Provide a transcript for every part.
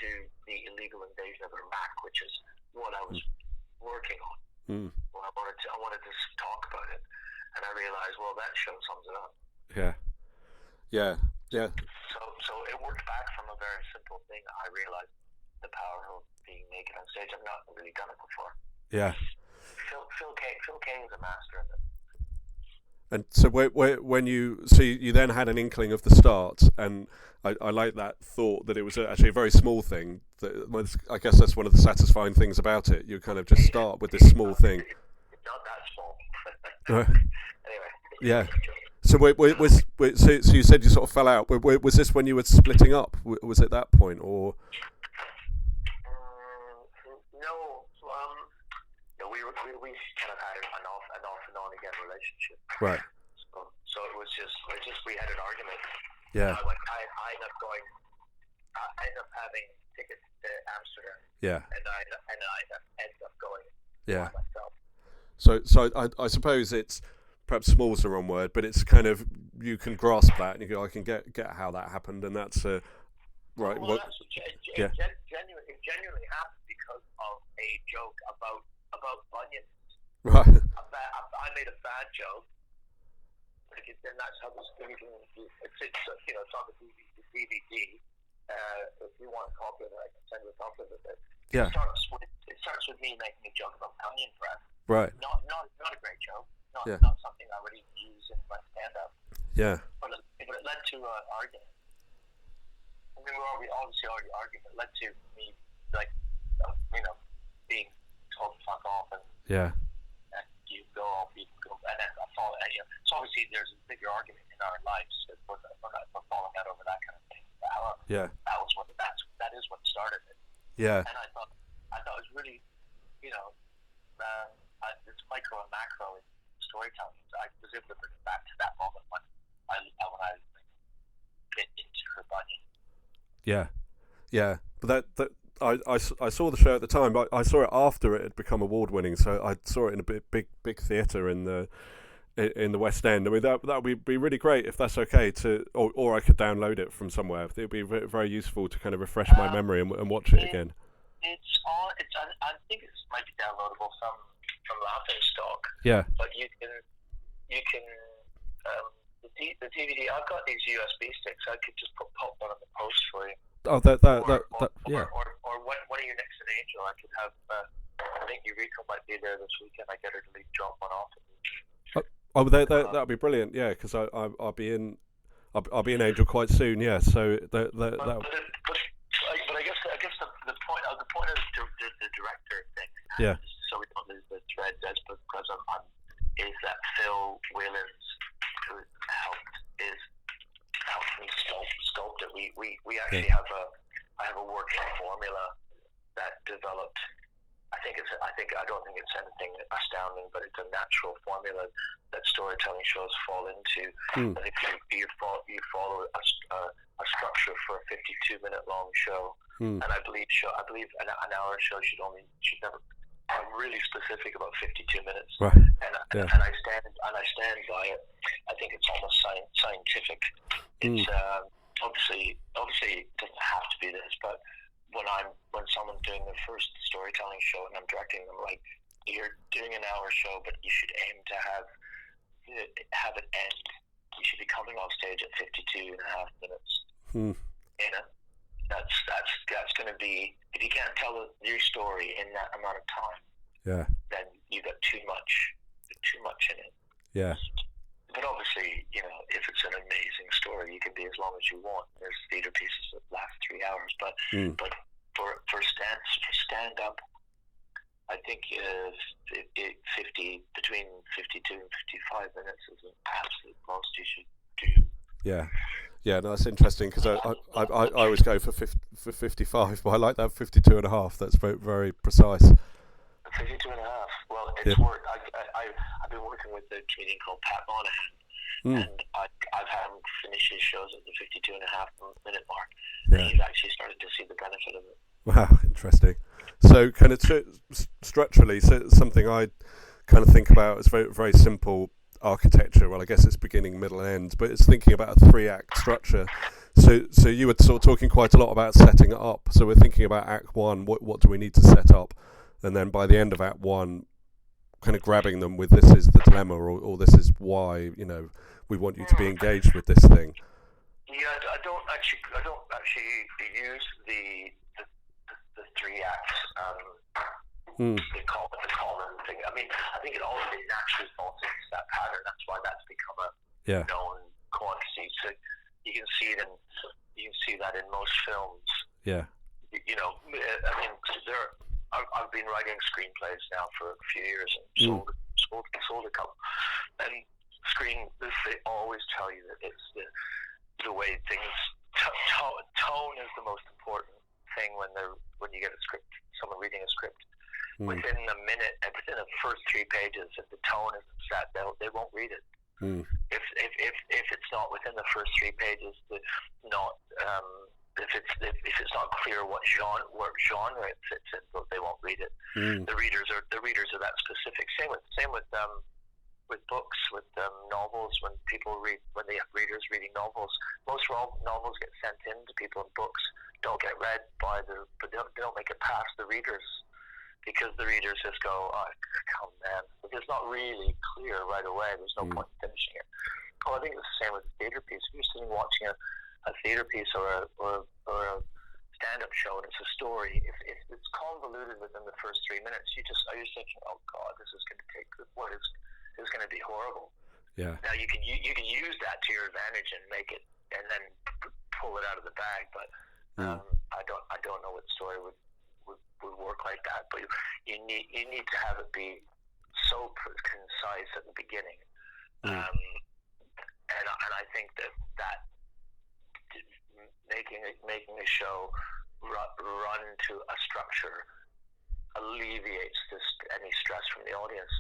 do the illegal invasion of Iraq, which is what I was working on. Well, I wanted to talk about it, and I realized, well, that show sums it up. Yeah. So it worked back from a very simple thing. I realized the power of being naked on stage. I've not really done it before. Yeah. Phil Kane is a master of it. And so when you then had an inkling of the start, and I like that thought that it was actually a very small thing. I guess that's one of the satisfying things about it. You kind of just start with this small thing. It's not that small. Anyway. Yeah. So so you said you sort of fell out. Was this when you were splitting up? Was it that point or? No. We kind of had an off and on again relationship. Right. So it was just we had an argument. Yeah. I ended up having tickets to Amsterdam. Yeah. And I ended up going. Yeah. Myself. So I suppose it's perhaps small is the wrong word, but it's kind of you can grasp that and you go, I can get how that happened, and that's right. Well, it genuinely happened because of a joke about bunions. Right. I made a bad joke. And that's how this thing it's on the DVD. If you want a copy of it, I can send you a copy of it. Yeah. It starts with me making a joke about bunion breath. Right. Not a great joke. Not something I would even use in my stand-up. Yeah. But it led to an argument. I mean, we obviously already argued. It led to me, being told to fuck off and you go, and then I fall. So obviously, there's a bigger argument in our lives. We're falling out over that kind of thing. However, that is what started it. Yeah. And I thought it was really, it's micro and macro in storytelling. I was able to bring it back to that moment when I get into her bunion. Yeah. But that I saw the show at the time, but I saw it after it had become award winning. So I saw it in a big theatre in the West End. I mean that would be really great if that's okay to, or I could download it from somewhere. It would be very useful to kind of refresh my memory and watch it again. It's on. I think it might be downloadable from Laughing Stock. Yeah. But you can the DVD. I've got these USB sticks. I could just pop one in the post for you. Oh, Or when are you next to Angel? I could have. I think Eureka might be there this weekend. I get her to drop one off. That'd be brilliant. Yeah, because I'll be in Angel quite soon. Yeah, so But I guess the point of the director thing. Yeah. So we don't lose the thread. That's because I'm is that Phil Whelans who helped me sculpt it. We actually have a working formula that developed. I don't think it's anything astounding, but it's a natural formula that storytelling shows fall into. And if you follow a structure for a 52-minute long show, and I believe an hour show should never. I'm really specific about 52 minutes, right. and Yeah. I stand by it. I think it's almost scientific. It's obviously it doesn't have to be this, but when someone's doing their first storytelling show and I'm directing them, like, you're doing an hour show, but you should aim to have it end. You should be coming off stage at 52 and a half minutes. That's going to be, if you can't tell your story in that amount of time, then you got too much in it. Yeah. But obviously, if it's an amazing story, you can be as long as you want. There's theater pieces that last 3 hours, but for stand up, I think between 52 and 55 minutes is the absolute most you should do. Yeah, no, that's interesting because I always go for 55, but I like that 52 and a half. That's very, very precise. 52 and a half. Well, it's worked. I've been working with a comedian called Pat Monahan, and I've had him finish his shows at the 52 and a half minute mark. And he's actually started to see the benefit of it. Wow, interesting. So, kind of structurally, so something I kind of think about is very, very simple architecture. Well, I guess it's beginning, middle, and end, but it's thinking about a 3-act structure. So you were sort of talking quite a lot about setting it up. So we're thinking about Act 1, what do we need to set up? And then by the end of Act 1, kind of grabbing them with this is the dilemma, or this is why, we want you to be engaged with this thing. Yeah, I don't actually use the 3 acts. They call it the common thing. I mean, I think it naturally falls into that pattern. That's why that's become a known quantity. So you can see that in most films. Yeah. I mean, I've been writing screenplays now for a few years and sold a couple. And they always tell you that it's the way things. Tone is the most important thing when you get a script. Someone reading a script. Within a minute, within the first 3 pages, if the tone isn't set, they won't read it. If it's not within the first 3 pages, if it's not clear what genre it fits in, they won't read it. The readers are that specific. Same with books, with novels. When they have readers reading novels, most novels get sent in to people, and books don't get read but they don't make it past the readers. Because the readers just go, oh, come man. If it's not really clear right away, there's no point in finishing it. Well, I think it's the same with a theater piece. If you're sitting watching a theater piece or a stand-up show and it's a story, if it's convoluted within the first 3 minutes, you're thinking, oh God, this is going to take this is going to be horrible. Yeah. Now you can use that to your advantage and make it, and then pull it out of the bag. But I don't know what story would work like that, but you need to have it be so concise at the beginning, and I think that making a show run to a structure alleviates any stress from the audience.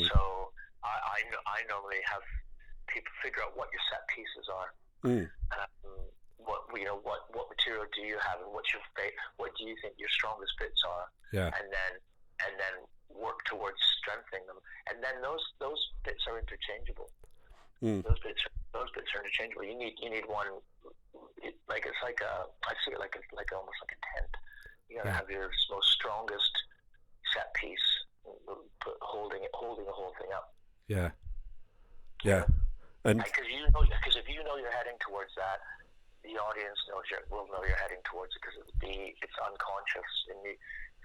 So I normally have people figure out what your set pieces are. What material do you have, and what do you think your strongest bits are? Yeah. And then work towards strengthening them. And then those bits are interchangeable. Those bits are interchangeable. You need one. I see it like almost like a tent. You gotta have your most strongest set piece, holding the whole thing up. Yeah. Yeah. And because if you know you're heading towards that, the audience will know you're heading towards it, because it's unconscious.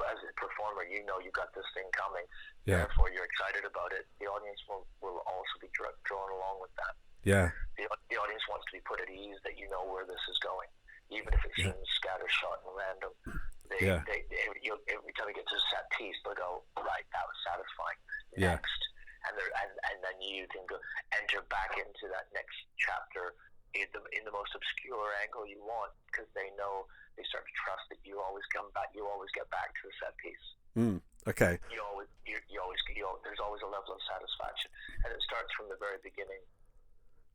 But as a performer, you know you've got this thing coming. Yeah. Therefore, you're excited about it. The audience will also be drawn along with that. Yeah. The audience wants to be put at ease that you know where this is going, even if it seems scattershot and random. Every time you get to a set piece, they'll go, right, that was satisfying. Next. And then you can enter back into that next chapter in the most obscure angle you want, because they start to trust that you always come back. You always get back to the set piece. Okay. There's always a level of satisfaction, and it starts from the very beginning.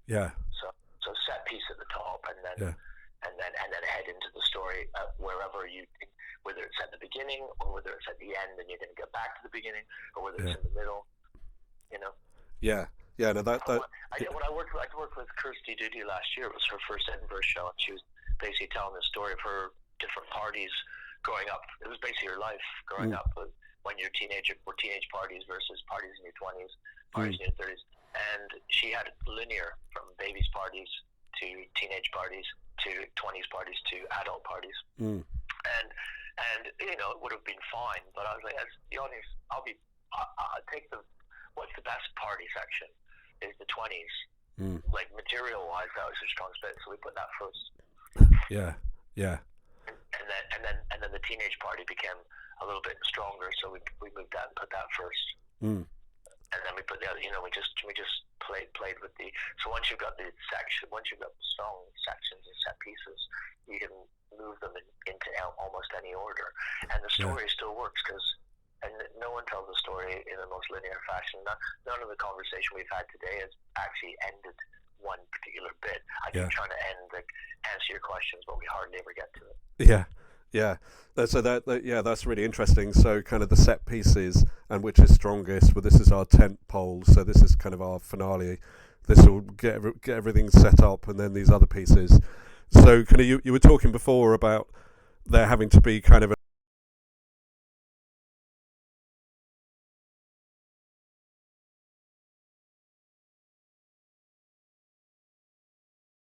Yeah. So set piece at the top, and then head into the story wherever whether it's at the beginning or whether it's at the end, and you're going to get back to the beginning, or whether it's in the middle. Yeah. Yeah. No, I worked with Kirsty Doody last year. It was her first Edinburgh show, and she was basically telling the story of her different parties growing up. It was basically her life growing up when you're a teenager, or teenage parties versus parties in your 20s, parties in your 30s. And she had it linear from babies parties to teenage parties to 20s parties to adult parties. And it would have been fine, but I was like, as the audience, I'll take what's the best party section is the 20s. Like material-wise, that was her strongest bit, so we put that first. Yeah. And then the teenage party became a little bit stronger, so we moved that and put that first. And then we put the other. We just played with the. So once you've got the strong sections and set pieces, you can move them into almost any order, and the story still works, and no one tells a story in the most linear fashion. None of the conversation we've had today has actually ended one particular bit. I keep trying to answer your questions, but we hardly ever get to it. Yeah. So that's really interesting. So kind of the set pieces and which is strongest. Well, this is our tent pole. So this is kind of our finale. This will get everything set up, and then these other pieces. So kind of you were talking before about there having to be kind of